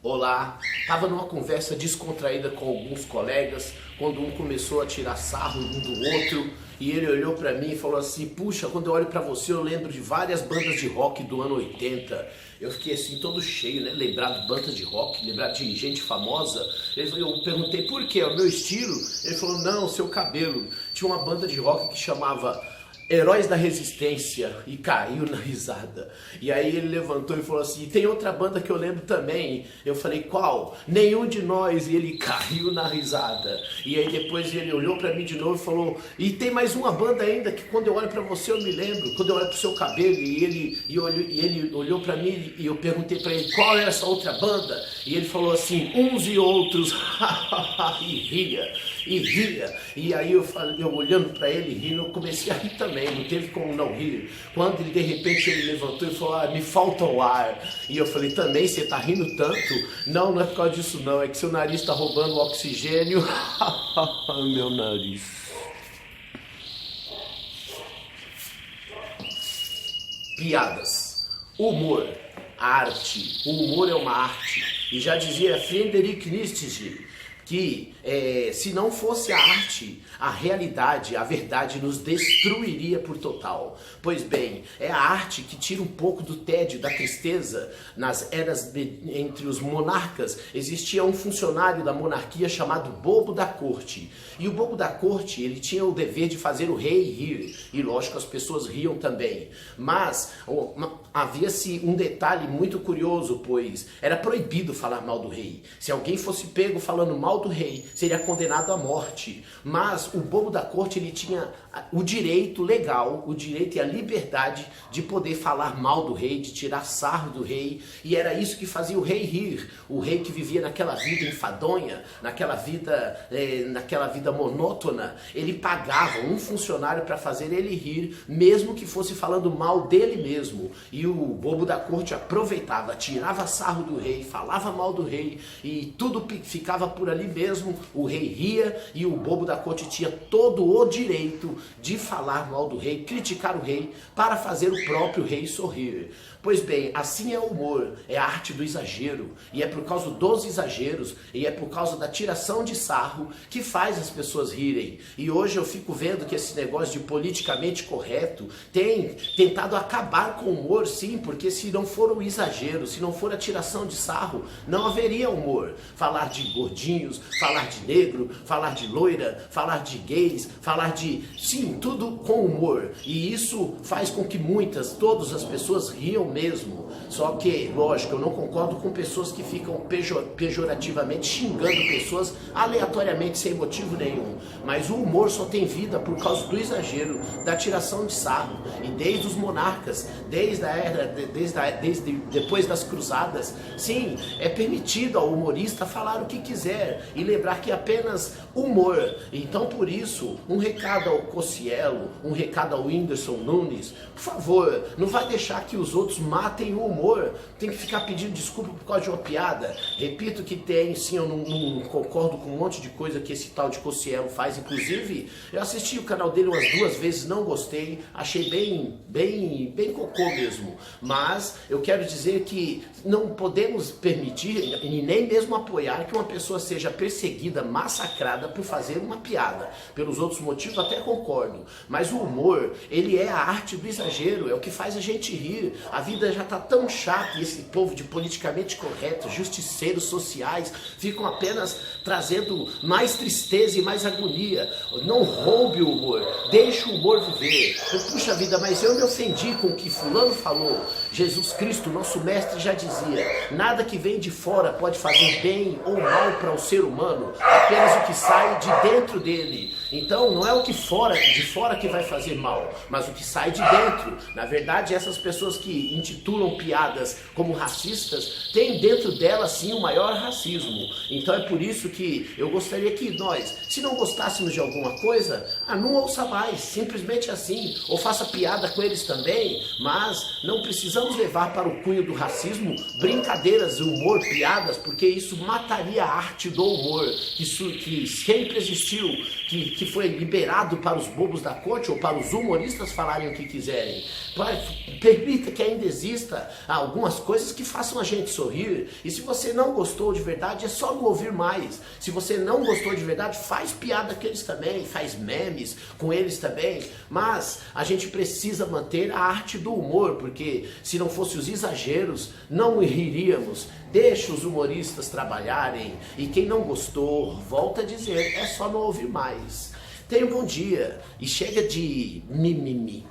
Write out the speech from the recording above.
Olá, estava numa conversa descontraída com alguns colegas, quando um começou a tirar sarro um do outro, e ele olhou para mim e falou assim: puxa, quando eu olho para você eu lembro de várias bandas de rock do ano 80. Eu fiquei assim todo cheio, né? Lembrar de bandas de rock, lembrar de gente famosa. Eu perguntei por quê, é o meu estilo? Ele falou: não, seu cabelo. Tinha uma banda de rock que chamava Heróis da Resistência, e caiu na risada. E aí ele levantou e falou assim: tem outra banda que eu lembro também. Eu falei: qual? Nenhum de Nós. E ele caiu na risada. E aí depois ele olhou pra mim de novo e falou: e tem mais uma banda ainda que quando eu olho pra você eu me lembro, quando eu olho pro seu cabelo. E ele olhou pra mim e eu perguntei pra ele: qual é essa outra banda? E ele falou assim: uns e outros. E ria. E aí eu olhando pra ele rindo, eu comecei a rir também. Não teve como não rir. Quando ele de repente ele levantou e falou: me falta o ar. E eu falei: também, você tá rindo tanto? Não, não é por causa disso não, é que seu nariz tá roubando o oxigênio. Meu nariz. Piadas, humor, arte. O humor é uma arte. E já dizia Friedrich Nietzsche que se não fosse a arte, a realidade, a verdade nos destruiria por total. Pois bem, é a arte que tira um pouco do tédio, da tristeza. Nas eras entre os monarcas, existia um funcionário da monarquia chamado Bobo da Corte. E o Bobo da Corte, ele tinha o dever de fazer o rei rir. E lógico, as pessoas riam também. Mas havia-se um detalhe muito curioso, pois era proibido falar mal do rei. Se alguém fosse pego falando mal do rei, seria condenado à morte. Mas o Bobo da Corte, ele tinha o direito legal, o direito e a liberdade de poder falar mal do rei, de tirar sarro do rei. E era isso que fazia o rei rir. O rei que vivia naquela vida enfadonha, naquela vida monótona, ele pagava um funcionário para fazer ele rir, mesmo que fosse falando mal dele mesmo. E o Bobo da Corte aproveitava, tirava sarro do rei, falava mal do rei, e tudo ficava por ali mesmo. O rei ria e o Bobo da Corte tinha todo o direito de falar mal do rei, criticar o rei, para fazer o próprio rei sorrir. Pois bem, assim é o humor, é a arte do exagero, e é por causa dos exageros, e é por causa da tiração de sarro que faz as pessoas rirem. E hoje eu fico vendo que esse negócio de politicamente correto tem tentado acabar com o humor, sim, porque se não for o exagero, se não for a tiração de sarro, não haveria humor. Falar de gordinhos, falar de negro, falar de loira, falar de gays, falar de... sim, tudo com humor. E isso faz com que todas as pessoas riam mesmo. Só que, lógico, eu não concordo com pessoas que ficam pejorativamente xingando pessoas aleatoriamente, sem motivo nenhum. Mas o humor só tem vida por causa do exagero, da tiração de sarro. E desde os monarcas, desde depois das cruzadas, sim, é permitido ao humorista falar o que quiser e lembrar que é apenas humor. Então, por isso, um recado ao Cossielo, um recado ao Whindersson Nunes: por favor, não vai deixar que os outros matem o humor. Tem que ficar pedindo desculpa por causa de uma piada. Repito que tem, sim, eu não concordo com um monte de coisa que esse tal de Cossielo faz. Inclusive, eu assisti o canal dele umas 2 vezes, não gostei, achei bem cocô mesmo. Mas eu quero dizer que não podemos permitir e nem mesmo apoiar que uma pessoa seja perseguida, massacrada por fazer uma piada. Pelos outros motivos até concordo, mas o humor, ele é a arte do exagero, é o que faz a gente rir. A vida já tá tão chata e esse povo de politicamente correto, justiceiros sociais, ficam apenas trazendo mais tristeza e mais agonia. Não roube o humor, deixe o humor viver. Puxa vida, mas eu me ofendi com o que fulano falou. Jesus Cristo, nosso mestre, já dizia: nada que vem de fora pode fazer bem ou mal para o ser humano, apenas o que sai de dentro dele. Então não é o que de fora que vai fazer mal, mas o que sai de dentro. Na verdade, essas pessoas que intitulam piadas como racistas têm dentro delas sim o maior racismo. Então é por isso que eu gostaria que nós, se não gostássemos de alguma coisa, não ouça mais, simplesmente assim, ou faça piada com eles também, mas não precisamos levar para o cunho do racismo brincadeiras, humor, piadas, porque isso mataria a arte do humor, que sempre existiu, que foi liberado para os bobos da corte ou para os humoristas falarem o que quiserem. Permita que ainda exista algumas coisas que façam a gente sorrir. E se você não gostou de verdade, é só não ouvir mais. Se você não gostou de verdade, faz piada com eles também, faz memes com eles também. Mas a gente precisa manter a arte do humor, porque se não fosse os exageros, não riríamos. Deixa os humoristas trabalharem. E quem não gostou, volta a dizer, é só não ouvir mais. Tenha um bom dia e chega de mimimi.